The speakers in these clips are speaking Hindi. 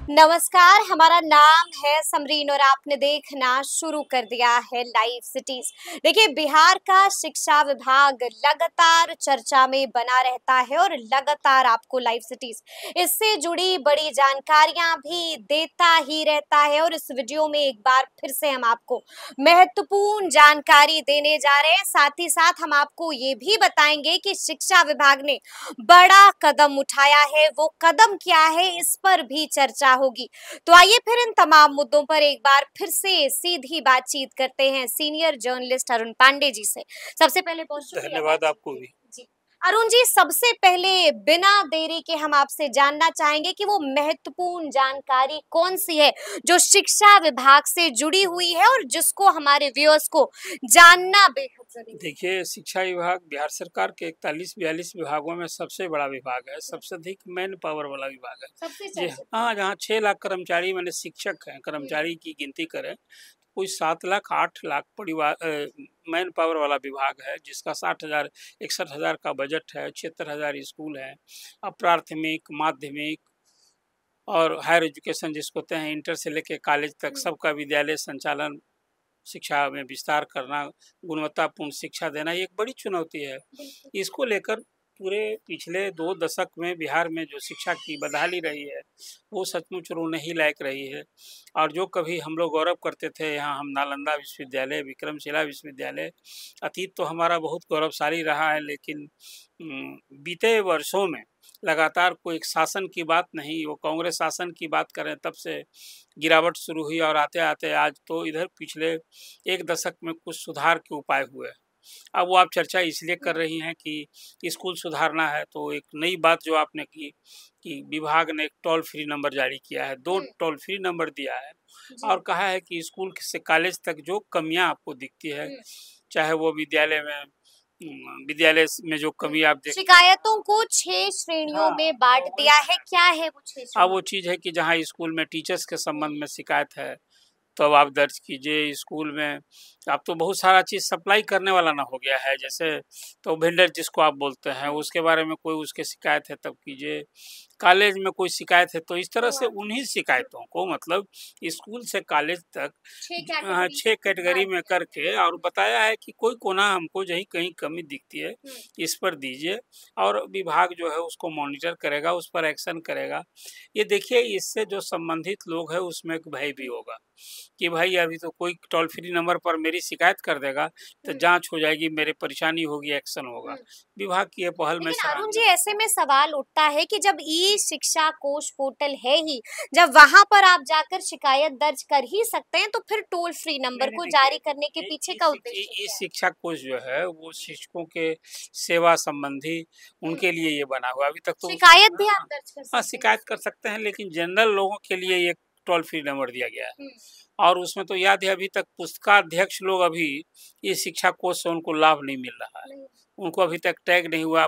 नमस्कार, हमारा नाम है समरीन और आपने देखना शुरू कर दिया है लाइव सिटीज। देखिए, बिहार का शिक्षा विभाग लगातार चर्चा में बना रहता है और लगातार आपको लाइव सिटीज इससे जुड़ी बड़ी जानकारियां भी देता ही रहता है। और इस वीडियो में एक बार फिर से हम आपको महत्वपूर्ण जानकारी देने जा रहे हैं। साथ ही साथ हम आपको ये भी बताएंगे कि शिक्षा विभाग ने बड़ा कदम उठाया है। वो कदम क्या है, इस पर भी चर्चा होगी। तो आइए फिर इन तमाम मुद्दों पर एक बार फिर से सीधी बातचीत करते हैं सीनियर जर्नलिस्ट अरुण पांडे जी से। सबसे पहले बहुत शुक्रिया। धन्यवाद आपको भी जी अरुण जी, सबसे पहले बिना देरी के हम आपसे जानना चाहेंगे कि वो महत्वपूर्ण जानकारी कौन सी है जो शिक्षा विभाग से जुड़ी हुई है और जिसको हमारे व्यूअर्स को जानना बेहद जरूरी है। देखिए, शिक्षा विभाग बिहार सरकार के 41-42 विभागों में सबसे बड़ा विभाग है, सबसे अधिक मैन पावर वाला विभाग है जी। हाँ, जहाँ 6 लाख कर्मचारी मैंने शिक्षक हैं, कर्मचारी की गिनती करें कोई 7 लाख 8 लाख परिवार मैन पावर वाला विभाग है, जिसका 60,000 61,000 का बजट है, 76,000 स्कूल है। अब प्राथमिक, माध्यमिक और हायर एजुकेशन जिसको कहते हैं, इंटर से लेके कॉलेज तक सबका विद्यालय संचालन, शिक्षा में विस्तार करना, गुणवत्तापूर्ण शिक्षा देना, ये एक बड़ी चुनौती है। इसको लेकर पूरे पिछले 2 दशक में बिहार में जो शिक्षा की बदहाली रही है, वो सचमुच रोने ही लायक रही है। और जो कभी हम लोग गौरव करते थे, यहाँ हम नालंदा विश्वविद्यालय, विक्रमशिला विश्वविद्यालय, अतीत तो हमारा बहुत गौरवशाली रहा है, लेकिन बीते वर्षों में लगातार कोई एक शासन की बात नहीं, वो कांग्रेस शासन की बात करें तब से गिरावट शुरू हुई और आते-आते आज तो इधर पिछले 1 दशक में कुछ सुधार के उपाय हुए। अब वो आप चर्चा इसलिए कर रही हैं कि स्कूल सुधारना है, तो एक नई बात जो आपने की कि विभाग ने एक टोल फ्री नंबर जारी किया है, 2 टोल फ्री नंबर दिया है और कहा है कि स्कूल से कॉलेज तक जो कमियां आपको दिखती है, चाहे वो विद्यालय में जो कमी आप देख, शिकायतों को 6 श्रेणियों में बांट दिया है। क्या है वो 6 श्रेणियां? अब वो चीज़ है कि जहाँ स्कूल में टीचर्स के संबंध में शिकायत है, तो अब आप दर्ज कीजिए। स्कूल में अब तो बहुत सारा चीज़ सप्लाई करने वाला ना हो गया है, जैसे तो वेंडर जिसको आप बोलते हैं, उसके बारे में कोई उसके शिकायत है तब कीजिए। कॉलेज में कोई शिकायत है तो इस तरह से उन्हीं शिकायतों को मतलब स्कूल से कॉलेज तक 6 कैटेगरी में करके और बताया है कि कोई कोना हमको जहीं कहीं कमी दिखती है, इस पर दीजिए और विभाग जो है उसको मॉनिटर करेगा, उस पर एक्शन करेगा। ये देखिए, इससे जो संबंधित लोग हैं उसमें एक भय भी होगा कि भाई अभी तो कोई टोल फ्री नंबर पर मेरी शिकायत कर देगा तो जांच हो जाएगी, मेरे परेशानी होगी, एक्शन होगा। विभाग की ये पहल में अरुण जी, ऐसे में सवाल उठता है कि जब ई शिक्षा कोश पोर्टल है ही, जब वहां पर आप जाकर शिकायत दर्ज कर ही सकते हैं, तो फिर टोल फ्री नंबर को जारी करने के पीछे का उद्देश्य ई शिक्षा कोश जो है वो शिक्षकों के सेवा संबंधी उनके लिए ये बना हुआ। अभी तक तो शिकायत भी आप दर्ज कर सकते हैं। शिकायत कर सकते हैं, लेकिन जनरल लोगों के लिए ये टोल फ्री नंबर दिया गया है और उसमें तो याद है अभी तक पुस्तकाध्यक्ष लोग अभी ये शिक्षा कोष से उनको लाभ नहीं मिल रहा है, उनको अभी तक टैग नहीं हुआ।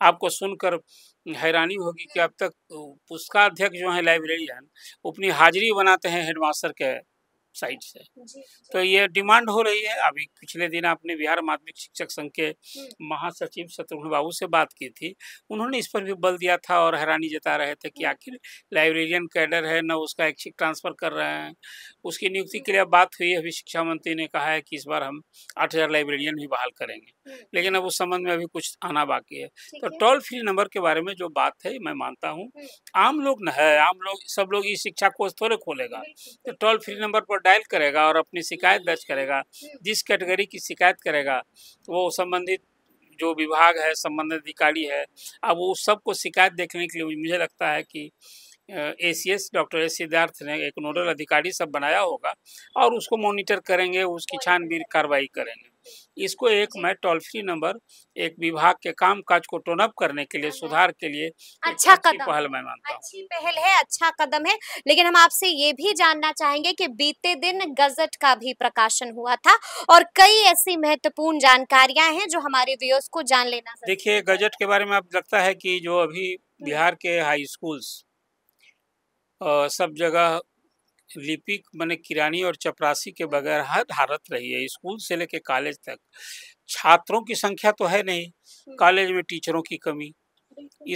आपको सुनकर हैरानी होगी कि अब तक पुस्तकाध्यक्ष जो है लाइब्रेरियन अपनी हाजिरी बनाते हैं हेडमास्टर के साइड से। तो ये डिमांड हो रही है। अभी पिछले दिन आपने बिहार माध्यमिक शिक्षक संघ के महासचिव शत्रुघ्न बाबू से बात की थी, उन्होंने इस पर भी बल दिया था और हैरानी जता रहे थे कि आखिर लाइब्रेरियन कैडर है न उसका ऐच्छिक ट्रांसफर कर रहे हैं। उसकी नियुक्ति के लिए बात हुई, अभी शिक्षा मंत्री ने कहा है कि इस बार हम 8,000 लाइब्रेरियन भी बहाल करेंगे, लेकिन अब उस संबंध में अभी कुछ आना बाकी है। तो टोल फ्री नंबर के बारे में जो बात है मैं मानता हूँ, आम लोग न है, आम लोग सब लोग इस शिक्षा कोष थोड़े खोलेगा, तो टोल फ्री नंबर पर डायल करेगा और अपनी शिकायत दर्ज करेगा। जिस कैटेगरी की शिकायत करेगा वो संबंधित जो विभाग है, संबंधित अधिकारी है, अब वो सबको शिकायत देखने के लिए मुझे लगता है कि ACS डॉक्टर एस सिद्धार्थ ने एक नोडल अधिकारी सब बनाया होगा और उसको मॉनिटर करेंगे, उसकी छानबीन कार्रवाई करेंगे। इसको एक मैं टोल फ्री नंबर एक विभाग के कामकाज को टोन अप करने के लिए, सुधार के लिए अच्छा कदम, पहल मैं मानता हूँ। अच्छी पहल है, अच्छा कदम है। लेकिन हम आपसे ये भी जानना चाहेंगे कि बीते दिन गजट का भी प्रकाशन हुआ था और कई ऐसी महत्वपूर्ण जानकारियां हैं जो हमारे व्यूअर्स को जान लेना। देखिए, गजट के बारे में आप लगता है कि जो अभी बिहार के हाई स्कूल्स सब जगह लिपिक माने किरानी और चपरासी के बगैर हर हालत रही है, स्कूल से लेके कॉलेज तक। छात्रों की संख्या तो है नहीं, कॉलेज में टीचरों की कमी,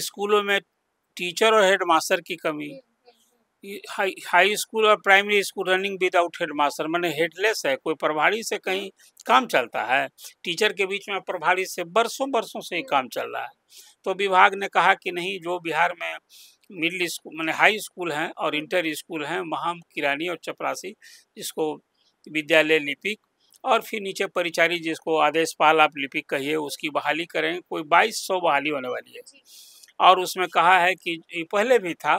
स्कूलों में टीचर और हेडमास्टर की कमी, हाई स्कूल और primary school running without headmaster, माने हेडलेस है, कोई प्रभारी से कहीं काम चलता है? टीचर के बीच में प्रभारी से बरसों बरसों से ही काम चल रहा है। तो विभाग ने कहा कि नहीं, जो बिहार में मिडिल स्कूल माने हाई स्कूल हैं और इंटर स्कूल हैं, वहाँ किरानी और चपरासी, जिसको विद्यालय लिपिक, और फिर नीचे परिचारी जिसको आदेशपाल आप लिपिक कहिए, उसकी बहाली करें। कोई 2200 बहाली होने वाली है। और उसमें कहा है कि पहले भी था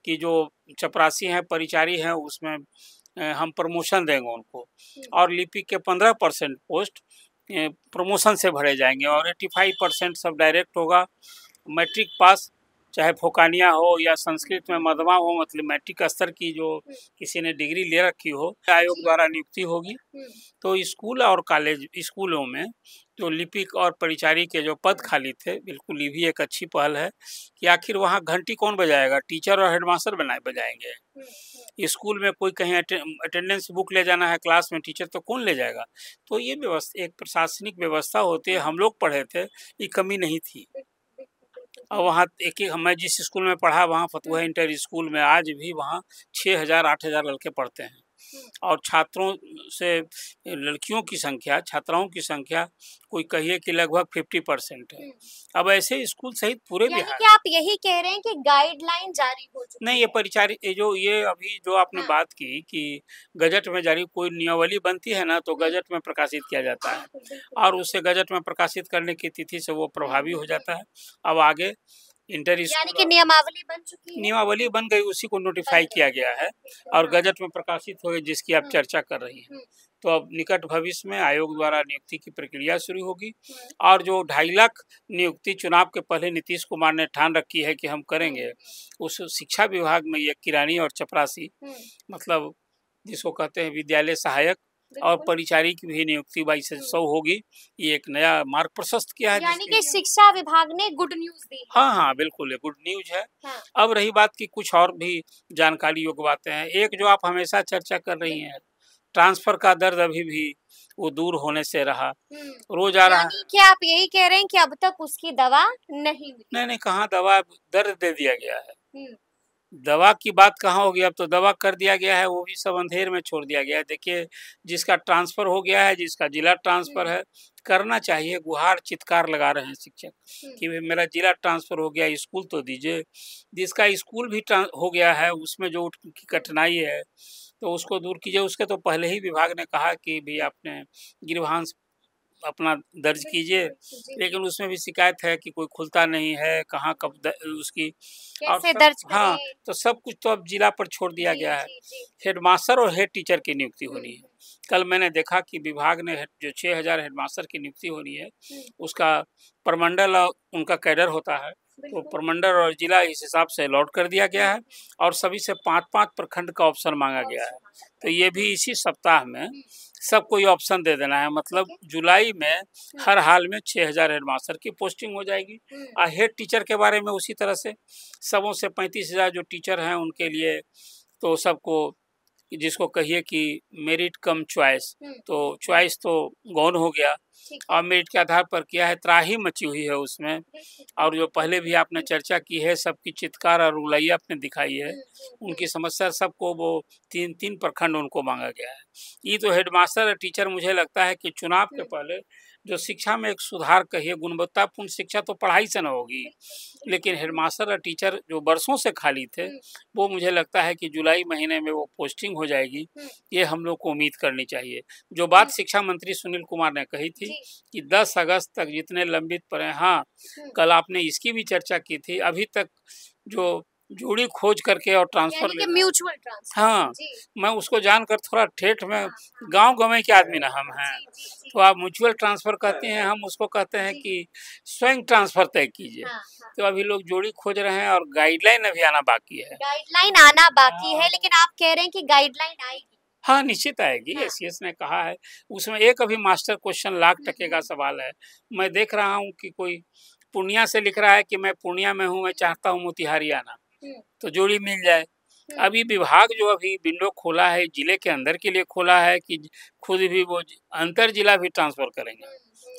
कि जो चपरासी हैं, परिचारी हैं, उसमें हम प्रमोशन देंगे उनको, और लिपिक के 15% पोस्ट प्रमोशन से भरे जाएंगे और 85% सब डायरेक्ट होगा। मैट्रिक पास, चाहे फोकानिया हो या संस्कृत में मध्यमा हो, मतलब मैट्रिक स्तर की जो किसी ने डिग्री ले रखी हो, आयोग द्वारा नियुक्ति होगी। तो स्कूल और कॉलेज स्कूलों में जो लिपिक और परिचारी के जो पद खाली थे, बिल्कुल ये भी एक अच्छी पहल है कि आखिर वहाँ घंटी कौन बजाएगा? टीचर और हेडमास्टर बजाएंगे। स्कूल में कोई कहीं अटेंडेंस बुक ले जाना है क्लास में, टीचर तो कौन ले जाएगा? तो ये व्यवस्था, एक प्रशासनिक व्यवस्था होती है। हम लोग पढ़े थे, ये कमी नहीं थी। और वहाँ एक मैं जिस स्कूल में पढ़ा, वहाँ फतुहा इंटर स्कूल में आज भी वहाँ 6000 8000 लड़के पढ़ते हैं, और छात्रों से लड़कियों की संख्या, छात्राओं की संख्या कोई कहिए कि लगभग 50% है। अब ऐसे स्कूल सहित पूरे बिहार। कि आप यही कह रहे हैं कि गाइडलाइन जारी हो चुकी नहीं, ये परिचारी ये अभी जो आपने बात की कि गजट में जारी कोई नियमावली बनती है ना, तो गजट में प्रकाशित किया जाता है, और उसे गजट में प्रकाशित करने की तिथि से वो प्रभावी हो जाता है। अब आगे इंटर यानी कि नियमावली बन चुकी है, नियमावली बन गई, उसी को नोटिफाई किया गया है और गजट में प्रकाशित हो गई, जिसकी आप चर्चा कर रही हैं। तो अब निकट भविष्य में आयोग द्वारा नियुक्ति की प्रक्रिया शुरू होगी, और जो 2.5 लाख नियुक्ति चुनाव के पहले नीतीश कुमार ने ठान रखी है कि हम करेंगे, उस शिक्षा विभाग में ये किरानी और चपरासी, मतलब जिसको कहते हैं विद्यालय सहायक, और परिचारी की भी नियुक्ति 2200 होगी। ये एक नया मार्ग प्रशस्त किया है, यानी कि शिक्षा विभाग ने गुड न्यूज दी है। हाँ, बिल्कुल गुड न्यूज है। अब रही बात की कुछ और भी जानकारी योग्य बातें हैं। एक जो आप हमेशा चर्चा कर रही हैं, ट्रांसफर का दर्द अभी भी वो दूर होने से रहा, रोज आ रहा है। क्या आप यही कह रहे हैं कि अब तक उसकी दवा नहीं मिली? नहीं, कहाँ दवा, दर्द दे दिया गया है। दवा की बात कहाँ होगी? अब तो दवा कर दिया गया है, वो भी सब अंधेर में छोड़ दिया गया है। देखिए, जिसका ट्रांसफर हो गया है, जिसका जिला ट्रांसफर है, करना चाहिए। गुहार चित्कार लगा रहे हैं शिक्षक कि भाई मेरा जिला ट्रांसफर हो गया, स्कूल तो दीजिए। जिसका स्कूल भी हो गया है, उसमें जो की कठिनाई है, तो उसको दूर कीजिए। उसके तो पहले ही विभाग ने कहा कि भाई आपने गृहांश अपना दर्ज कीजिए, लेकिन उसमें भी शिकायत है कि कोई खुलता नहीं है, कहाँ कब उसकी कैसे दर्ज करें? हाँ, तो सब कुछ तो अब जिला पर छोड़ दिया गया है। हेडमास्टर और हेड टीचर की नियुक्ति होनी है। कल मैंने देखा कि विभाग ने जो 6000 हेडमास्टर की नियुक्ति होनी है, उसका प्रमंडल और उनका कैडर होता है, तो प्रमंडल और जिला इस हिसाब से अलॉट कर दिया गया है, और सभी से 5-5 प्रखंड का ऑप्शन मांगा गया है। तो ये भी इसी सप्ताह में सबको ये ऑप्शन दे देना है। मतलब जुलाई में हर हाल में 6000 हेडमास्टर की पोस्टिंग हो जाएगी। और हेड टीचर के बारे में उसी तरह से सबों से 35000 जो टीचर हैं उनके लिए, तो सबको, जिसको कहिए कि मेरिट कम चॉइस, तो चॉइस तो गौन हो गया, और मेरिट के आधार पर किया है। त्राही मची हुई है उसमें, और जो पहले भी आपने चर्चा की है, सबकी चित्कार और रुलैया आपने दिखाई है, उनकी समस्या सबको वो 3-3 प्रखंड उनको मांगा गया है। ये तो हेडमास्टर और टीचर, मुझे लगता है कि चुनाव के पहले जो शिक्षा में एक सुधार कहिए, गुणवत्तापूर्ण शिक्षा तो पढ़ाई से न होगी, लेकिन हेडमास्टर और टीचर जो बरसों से खाली थे, वो मुझे लगता है कि जुलाई महीने में वो पोस्टिंग हो जाएगी। ये हम लोग को उम्मीद करनी चाहिए। जो बात शिक्षा मंत्री सुनील कुमार ने कही थी कि 10 अगस्त तक जितने लंबित पड़े, हाँ, कल आपने इसकी भी चर्चा की थी। अभी तक जो जोड़ी खोज करके और ट्रांसफर, म्यूचुअल ट्रांसफर, हाँ, मैं उसको जानकर थोड़ा ठेठ में, गांव गंवे के आदमी ना हम हैं, तो आप म्यूचुअल ट्रांसफर कहते हैं, हम उसको कहते हैं कि स्वयं ट्रांसफर तय कीजिए। तो अभी लोग जोड़ी खोज रहे हैं, और गाइडलाइन अभी आना बाकी है। गाइडलाइन आना बाकी है, लेकिन आप कह रहे हैं कि गाइडलाइन आएगी। हाँ, निश्चित आएगी। एससीएस ने कहा है। उसमें एक अभी मास्टर क्वेश्चन लाख टके का सवाल है। मैं देख रहा हूँ कि कोई पूर्णिया से लिख रहा है कि मैं पूर्णिया में हूँ, मैं चाहता हूँ मोतिहारी आना, तो जोड़ी मिल जाए। अभी विभाग जो अभी विंडो खोला है, जिले के अंदर के लिए खोला है कि खुद भी वो अंतर जिला भी ट्रांसफर करेंगे।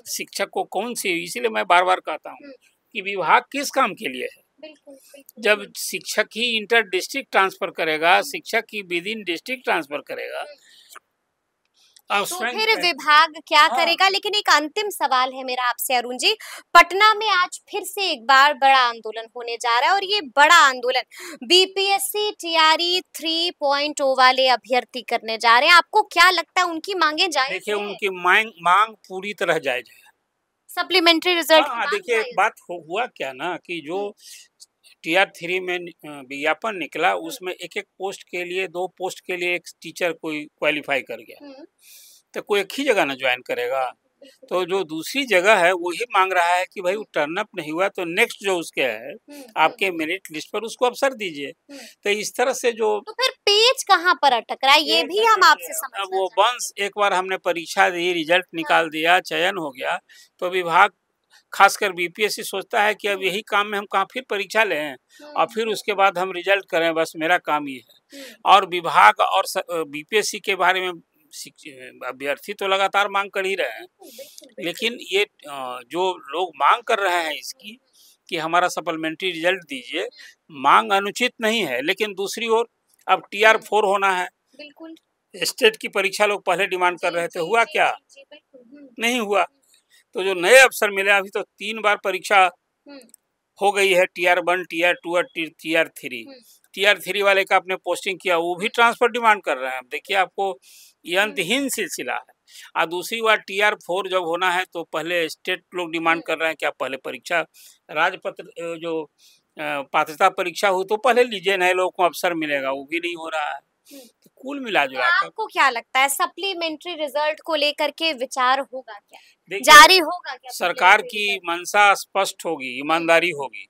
शिक्षक को कौन सी, इसीलिए मैं बार बार कहता हूँ कि विभाग किस काम के लिए है। बिल्कुल, बिल्कुल। जब शिक्षक ही इंटर डिस्ट्रिक्ट ट्रांसफर करेगा, शिक्षक ही विद इन डिस्ट्रिक्ट ट्रांसफर करेगा, तो फिर विभाग क्या करेगा? लेकिन एक अंतिम सवाल है मेरा आपसे अरुण जी, पटना में आज फिर से एक बार बड़ा आंदोलन होने जा रहा है और ये बड़ा आंदोलन बीपीएससी टीआरई 3.0 वाले अभ्यर्थी करने जा रहे हैं। आपको क्या लगता है उनकी मांगे जायज है? देखिए, उनकी मांग पूरी तरह जायज है। सप्लीमेंट्री रिजल्ट हाँ, देखिए बात हुआ क्या ना कि जो टीआर 3 में विज्ञापन निकला, उसमें एक पोस्ट के लिए 2 पोस्ट के लिए एक टीचर कोई क्वालिफाई कर गया, तो कोई एक ही जगह ना ज्वाइन करेगा। तो जो दूसरी जगह है वही मांग रहा है कि भाई वो टर्न अप नहीं हुआ तो नेक्स्ट जो उसके है आपके मेरिट लिस्ट पर उसको अवसर दीजिए। तो इस तरह से जो तो फिर पेज कहाँ पर अटक रहा है ये भी हम आपसे समझना वो वंस एक बार हमने परीक्षा दी, रिजल्ट निकाल दिया, चयन हो गया, तो विभाग खासकर बीपीएससी सोचता है कि अब यही काम में हम कहाँ फिर परीक्षा लें और फिर उसके बाद हम रिजल्ट करें, बस मेरा काम ये है। और विभाग और बीपीएससी के बारे में अभ्यर्थी तो लगातार मांग कर ही रहे हैं, लेकिन ये जो लोग मांग कर रहे हैं इसकी कि हमारा सप्लीमेंट्री रिजल्ट दीजिए, मांग अनुचित नहीं है, लेकिन दूसरी ओर अब टीआर 4 होना है। बिल्कुल स्टेट की परीक्षा लोग पहले डिमांड कर रहे थे, हुआ क्या? नहीं हुआ। तो जो नए अवसर मिले, अभी तो 3 बार परीक्षा हो गई है, टीआर 1, टीआर 2 और टीआर 3। टीआर 3 वाले का आपने पोस्टिंग किया, वो भी ट्रांसफर डिमांड कर रहे हैं। देखिए, आपको ये अंतहीन सिलसिला है। और दूसरी बार टीआर 4 जब होना है तो पहले स्टेट लोग डिमांड कर रहे हैं कि आप पहले परीक्षा राजपत्र जो पात्रता परीक्षा हो तो पहले लीजिए, नए लोगों को अवसर मिलेगा, वो भी नहीं हो रहा है। तो कुल मिला जुला कर आपको क्या लगता है सप्लीमेंट्री रिजल्ट को लेकर के विचार होगा क्या, जारी होगा क्या? सरकार की मंशा स्पष्ट होगी, ईमानदारी होगी।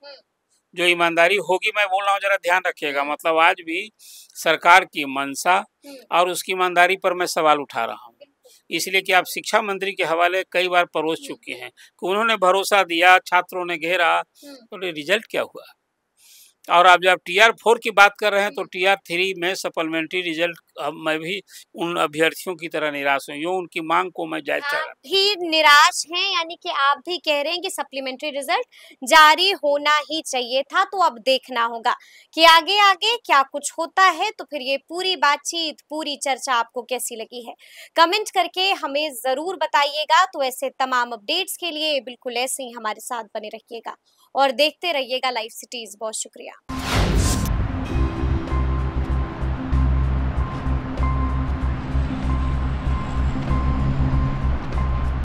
जो ईमानदारी होगी, मैं बोल रहा हूँ, जरा ध्यान रखिएगा, मतलब आज भी सरकार की मंशा और उसकी ईमानदारी पर मैं सवाल उठा रहा हूँ, इसलिए कि आप शिक्षा मंत्री के हवाले कई बार परोस चुके हैं कि उन्होंने भरोसा दिया, छात्रों ने घेरा, तो रिजल्ट क्या हुआ? और आप जब टीआर 4 की बात कर रहे हैं तो टीआर 3 में सप्लीमेंट्री रिजल्ट मैं भी उन अभ्यर्थियों की तरह निराश हूँ, यो उनकी मांग को मैं जायज कर रहा हूँ। भी निराश हैं, यानी कि आप भी कह रहे हैं कि सप्लीमेंट्री रिजल्ट जारी होना ही चाहिए था। तो अब देखना होगा कि आगे आगे क्या कुछ होता है। तो फिर ये पूरी बातचीत, पूरी चर्चा आपको कैसी लगी है, कमेंट करके हमें जरूर बताइएगा। तो ऐसे तमाम अपडेट्स के लिए बिल्कुल ऐसे ही हमारे साथ बने रहिएगा और देखते रहिएगा लाइव सिटीज। बहुत शुक्रिया।